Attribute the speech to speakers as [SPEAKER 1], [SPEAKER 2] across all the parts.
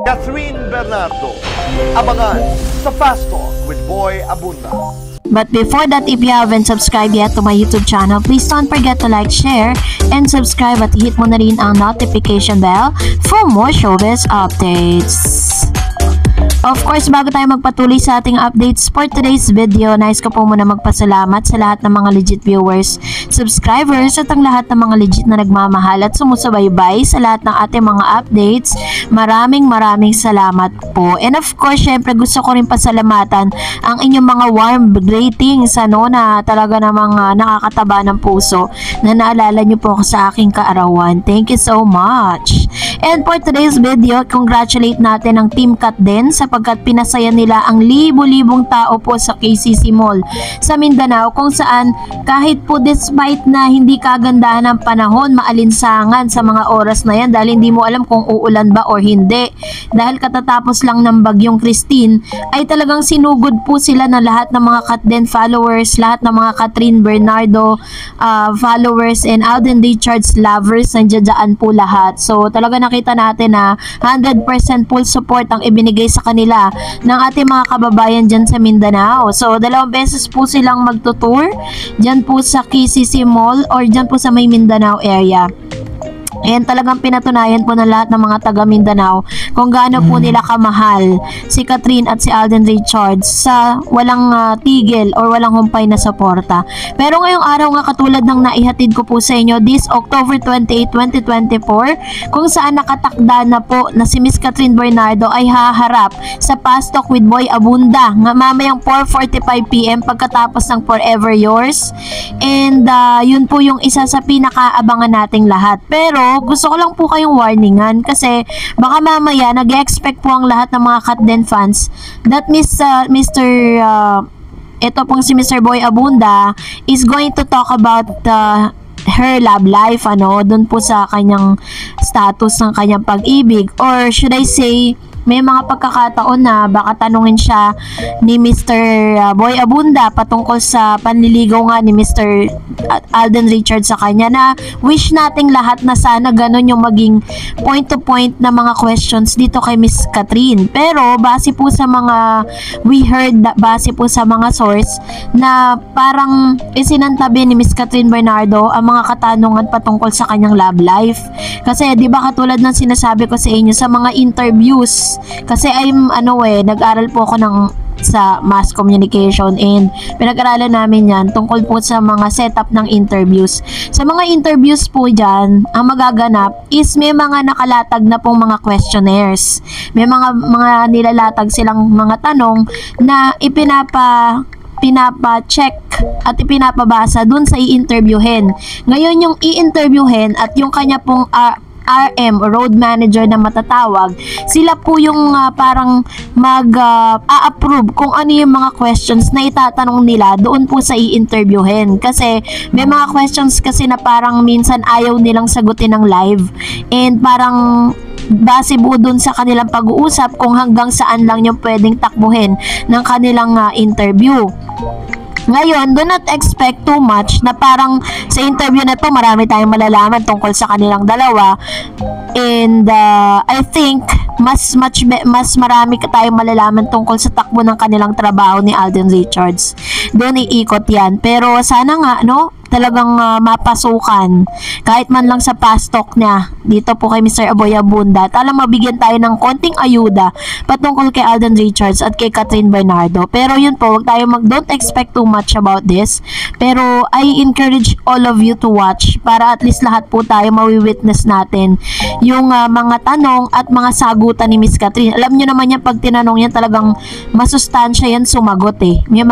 [SPEAKER 1] Catherine Bernardo. Abangan sa Fast Talk with Boy Abunda.
[SPEAKER 2] But before that, if you haven't subscribed yet to my YouTube channel, please don't forget to like, share, and subscribe at hit mo na rin ang notification bell for more showbiz updates. Of course, bago tayo magpatuloy sa ating updates for today's video, nais ko po muna magpasalamat sa lahat ng mga legit viewers, subscribers, at ang lahat ng mga legit na nagmamahal at sumusubaybay sa lahat ng ating mga updates. Maraming salamat po. And of course, syempre gusto ko rin pasalamatan ang inyong mga warm ratings na talaga namang nakakataba ng puso na naalala nyo po ako sa aking kaarawan. Thank you so much. And for today's video, congratulate natin ang Team Kat din sapagkat pinasaya nila ang libo-libong tao po sa KCC Mall sa Mindanao, kung saan kahit po despite na hindi kagandahan ng panahon, maalinsangan sa mga oras na yan dahil hindi mo alam kung uulan ba or hindi. Dahil katatapos lang ng bagyong Christine ay talagang sinugod po sila ng lahat ng mga Kat din followers, lahat ng mga Catherine Bernardo followers and Alden Richards lovers, nandiyan po lahat. So talaga nakita natin na 100% full support ang ibinigay sa kanila ng ating mga kababayan dyan sa Mindanao. So 2 beses po silang magtutour dyan po sa KCC Mall or dyan po sa may Mindanao area. And talagang pinatunayan po ng lahat ng mga taga Mindanao kung gaano po nila kamahal si Catherine at si Alden Richards sa walang tigil or walang humpay na suporta. Pero ngayong araw nga, katulad ng naihatid ko po sa inyo this October 28, 2024, kung saan nakatakda na po na si Miss Catherine Bernardo ay haharap sa Fast Talk with Boy Abunda nga mamayang 4:45 PM pagkatapos ng Forever Yours. And yun po yung isa sa pinakaabangan nating lahat. Pero gusto ko lang po kayong warningan kasi baka mamaya nag-expect po ang lahat ng mga Kat din fans that ito pong si Mr. Boy Abunda is going to talk about her love life, doon po sa kanyang status ng kanyang pag-ibig, or should I say may mga pagkakataon na baka tanungin siya ni Mr. Boy Abunda patungkol sa panliligaw nga ni Mr. Alden Richards sa kanya, na wish nating lahat na sana ganun yung maging point to point na mga questions dito kay Miss Catherine. Pero base po sa mga we heard, base po sa mga source, na parang isinantabi ni Miss Catherine Bernardo ang mga katanungan patungkol sa kanyang love life. Kasi di ba katulad ng sinasabi ko sa inyo sa mga interviews, kasi nag-aral po ako sa mass communication and pinag-aralan namin yan tungkol po sa mga setup ng interviews. Sa mga interviews po dyan, ang magaganap is may mga nakalatag na pong mga questionnaires. May mga nilalatag silang mga tanong na pinapa-check at ipinapabasa dun sa i-interviewin. Ngayon yung i-interviewin at yung kanya pong RM o road manager na matatawag, sila po yung parang mag-a-approve kung ano yung mga questions na itatanong nila doon po sa i-interviewin. Kasi may mga questions kasi na parang minsan ayaw nilang sagutin ng live and parang base po dun sa kanilang pag-uusap kung hanggang saan lang yung pwedeng takbuhin ng kanilang interview. Ngayon, do not expect too much na parang sa interview na to marami tayong malalaman tungkol sa kanilang dalawa. And I think mas marami tayong malalaman tungkol sa takbo ng kanilang trabaho ni Alden Richards. Doon iikot yan. Pero sana nga, talagang mapasukan kahit man lang sa Fast Talk niya dito po kay Mr. Boy Abunda, talang mabigyan tayo ng konting ayuda patungkol kay Alden Richards at kay Catherine Bernardo. Pero yun po, wag tayo don't expect too much about this, pero I encourage all of you to watch para at least lahat po tayo mawi-witness natin yung mga tanong at mga sagutan ni Miss Catherine. Alam nyo naman yan, pag tinanong yan talagang masustansya yan sumagot may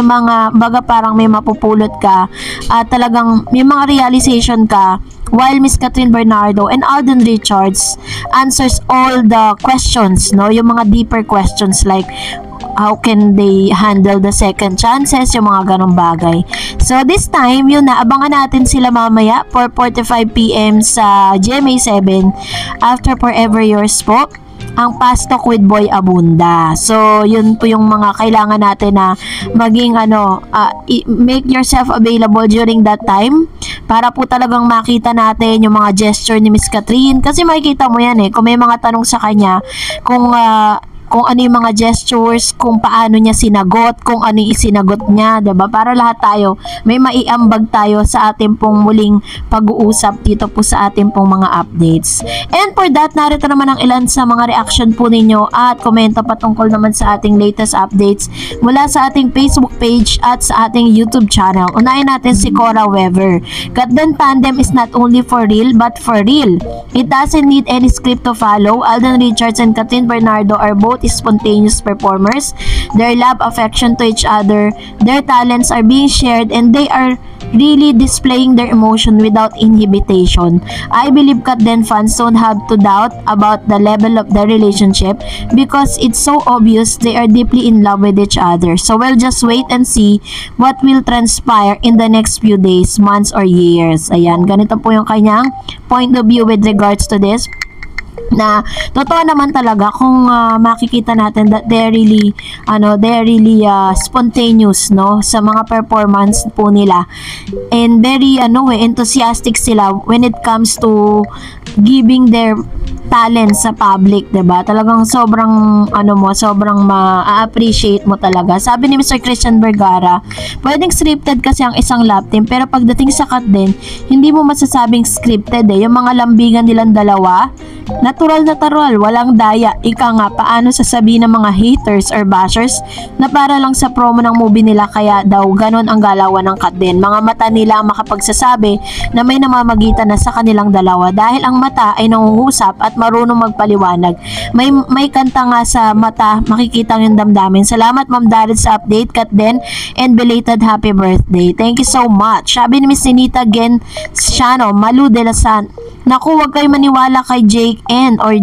[SPEAKER 2] mga baga parang may mapupulot ka at talagang may mga realization ka, while Miss Catherine Bernardo and Alden Richards answers all the questions, yung mga deeper questions like how can they handle the second chances, yung mga ganong bagay. So this time, yun na, abangan natin sila mamaya 4:45 PM sa GMA7 after Forever Yours po, ang Fast Talk with Boy Abunda. So, yun po yung mga kailangan natin na maging make yourself available during that time para po talagang makita natin yung mga gesture ni Miss Catherine. Kasi makikita mo yan kung may mga tanong sa kanya, kung ano yung mga gestures, kung paano niya sinagot, kung ano yung isinagot niya, diba? Para lahat tayo, may maiambag tayo sa ating pong muling pag-uusap dito po sa ating pong mga updates. And for that, narito naman ang ilan sa mga reaction po ninyo at komento patungkol naman sa ating latest updates mula sa ating Facebook page at sa ating YouTube channel. Unahin natin si Cora Weaver. Katden tandem is not only for real, but for real. It doesn't need any script to follow. Alden Richards and Catherine Bernardo are both spontaneous performers. Their love, affection to each other, their talents are being shared, and they are really displaying their emotion without inhibition. I believe Katden fans don't have to doubt about the level of the relationship because it's so obvious they are deeply in love with each other. So we'll just wait and see what will transpire in the next few days, months, or years. Ayan, ganito po yung kanyang point of view with regards to this. Na totoo naman talaga kung makikita natin that they're really spontaneous sa mga performance po nila, and very enthusiastic sila when it comes to giving their talent sa public, 'di ba? Talagang sobrang sobrang ma-appreciate mo talaga. Sabi ni Mr. Christian Vergara, pwedeng scripted kasi ang isang love team, pero pagdating sa Katden, hindi mo masasabing scripted yung mga lambingan nilang dalawa. Natural, walang daya. Ika nga, paano sasabihin ng mga haters or bashers na para lang sa promo ng movie nila, kaya daw ganon ang galawan ng Katden. Mga mata nila ang makapagsasabi na may namamagitan na sa kanilang dalawa dahil ang mata ay nangungusap at marunong magpaliwanag. May kanta nga sa mata, makikita yung damdamin. Salamat Ma'am Darid sa update, Katden, and belated happy birthday. Thank you so much. Sabi ni Miss Sinita Gensiano, Malu de la San, naku, wag kayo maniwala kay Jake N or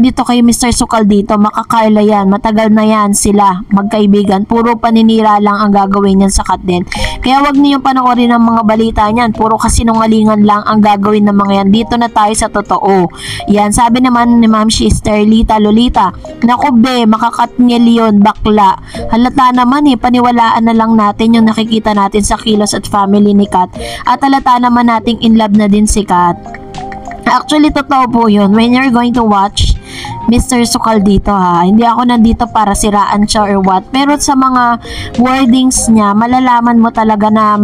[SPEAKER 2] dito kay Mr. Sukal dito, makakarla yan, matagal na yan sila magkaibigan, puro paninira lang ang gagawin niyan sa Katden. Kaya wag niyo panoorin ang mga balita niyan, puro kasinungalingan lang ang gagawin ng mga yan. Dito na tayo sa totoo. Yan, sabi naman ni Ma'am Sister Lolita, naku be, makakatngel yun, bakla. Halata naman paniwalaan na lang natin yung nakikita natin sa kilos at family ni Kat, at halata naman nating in love na din si Kat. Actually, totoo po yun. When you're going to watch Mr. Sukal dito hindi ako nandito para siraan siya or what, pero sa mga wordings niya, malalaman mo talaga na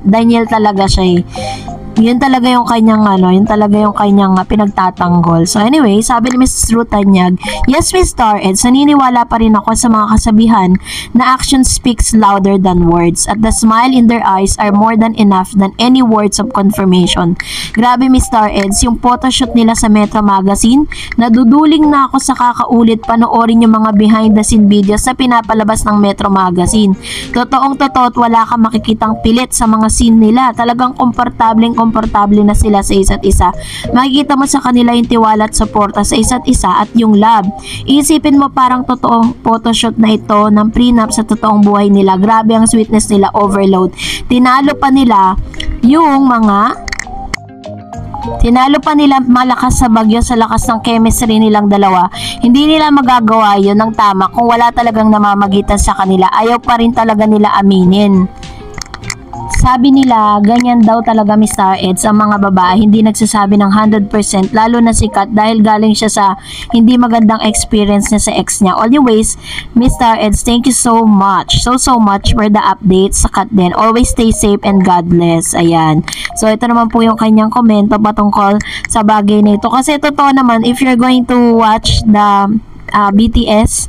[SPEAKER 2] Daniel talaga siya yun talaga yung kanyang pinagtatanggol. So anyway, sabi ni Mrs. Ruth Tanyag, yes Miss Star Eds, naniniwala pa rin ako sa mga kasabihan na action speaks louder than words, at the smile in their eyes are more than enough than any words of confirmation. Grabe Miss Star Eds, yung photoshoot nila sa Metro Magazine, naduduling na ako sa kakaulit panoorin yung mga behind the scene videos na pinapalabas ng Metro Magazine. Totoong totoo at wala kang makikitang pilit sa mga scene nila. Talagang komportable na sila sa isa't isa. Makikita mo sa kanila yung tiwala at suporta sa isa't isa at yung love. Iisipin mo parang totoong photoshoot na ito ng prenup sa totoong buhay nila. Grabe ang sweetness nila, overload. Tinalo pa nila malakas sa bagyo sa lakas ng chemistry nilang dalawa. Hindi nila magagawa yun ng tama kung wala talagang namamagitan sa kanila. Ayaw pa rin talaga nila aminin. Sabi nila, ganyan daw talaga Miss Star Eds, ang mga babae hindi nagsasabi ng 100%, lalo na si Kat dahil galing siya sa hindi magandang experience niya sa ex niya. Anyways, Miss Star Eds, thank you so much for the updates sa Katden. Always stay safe and God bless. Ayan. So ito naman po yung kanyang komento patungkol sa bagay na ito. Kasi totoo naman, if you're going to watch the BTS,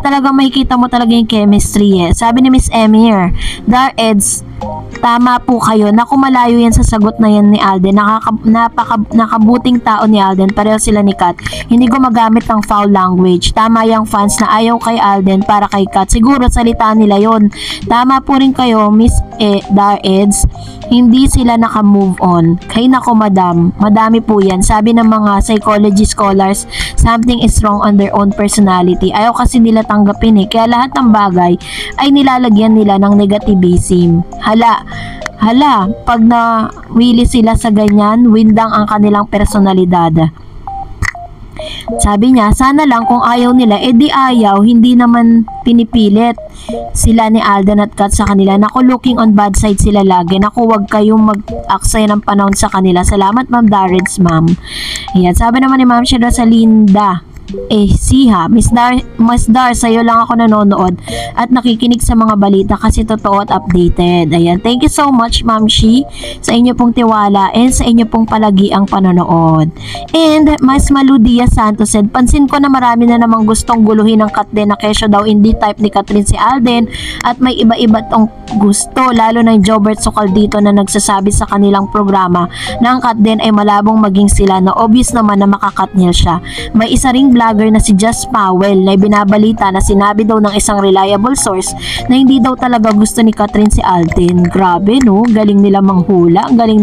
[SPEAKER 2] talagang makikita mo talaga yung chemistry Sabi ni Miss Emir, Dar Eds, tama po kayo. Naku, malayo yan sa sagot na yan ni Alden. Nakabuting tao ni Alden. Pareho sila ni Kat. Hindi gumagamit ng foul language. Tama yung fans na ayaw kay Alden para kay Kat. Siguro salita nila yon. Tama po rin kayo, Miss Dar Eds. Hindi sila naka-move on. Kay nako madam, madami po yan. Sabi ng mga psychology scholars, something is wrong on their own personality. Ayaw kasi nila tanggapin Kaya lahat ng bagay ay nilalagyan nila ng negativism. Hala, pag nawili sila sa ganyan, windang ang kanilang personalidad. Sabi niya, sana lang kung ayaw nila, di ayaw, hindi naman pinipilit sila ni Alden at Kat sa kanila. Naku, looking on bad side sila lagi. Naku, wag kayong mag-aksaya ng panahon sa kanila. Salamat, Ma'am Darreds, ma'am. Ayan, sabi naman ni Ma'am Rosalinda, Siha, Miss Dar, sa'yo lang ako nanonood at nakikinig sa mga balita kasi totoo at updated. Ayan, thank you so much, Ma'am Shi, sa inyo pong tiwala and sa inyo pong palagiang panonood. And Mas Maludia Santos said, pansin ko na marami na namang gustong guluhin ng Katden na kesyo daw hindi type ni Catherine si Alden at may iba-iba tong gusto, lalo na yung Jobert Sokal dito na nagsasabi sa kanilang programa na ang Katden ay malabong maging sila, na obvious naman na makakatnil siya. May isa ring vlogger na si Just Powell na binabalita na sinabi daw ng isang reliable source na hindi daw talaga gusto ni Catherine si Alden. Grabe, no? Galing nila manghula, ang galing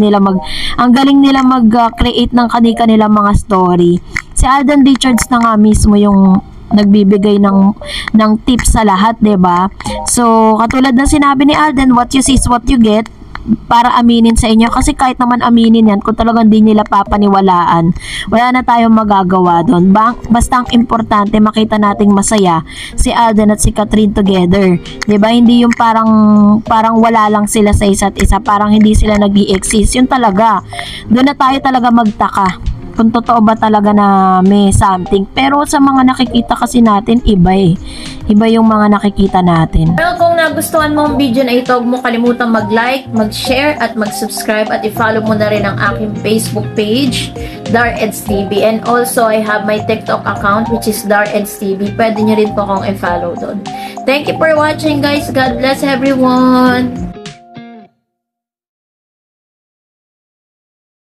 [SPEAKER 2] nila mag-create ng kanilang mga story. Si Alden Richards na nga mismo yung nagbibigay ng tips sa lahat, 'di ba? So, katulad ng sinabi ni Alden, what you see is what you get, para aminin sa inyo, kasi kahit naman aminin yan, kung talagang di nila papaniwalaan, wala na tayong magagawa doon. Basta ang importante, makita nating masaya si Alden at si Catherine together, 'di ba? Hindi yung parang wala lang sila sa isa't isa, parang hindi sila nag-i-exist. Yun talaga, doon na tayo talaga magtaka kung totoo ba talaga na may something. Pero sa mga nakikita kasi natin, iba yung mga nakikita natin.
[SPEAKER 3] Well, kung nagustuhan mo ang video na ito, huwag mo kalimutan mag-like, mag-share, at mag-subscribe, at i-follow mo na rin ang aking Facebook page, Dareds TV. And also, I have my TikTok account, which is Dareds TV. Pwede nyo rin po akong i-follow doon. Thank you for watching, guys. God bless everyone!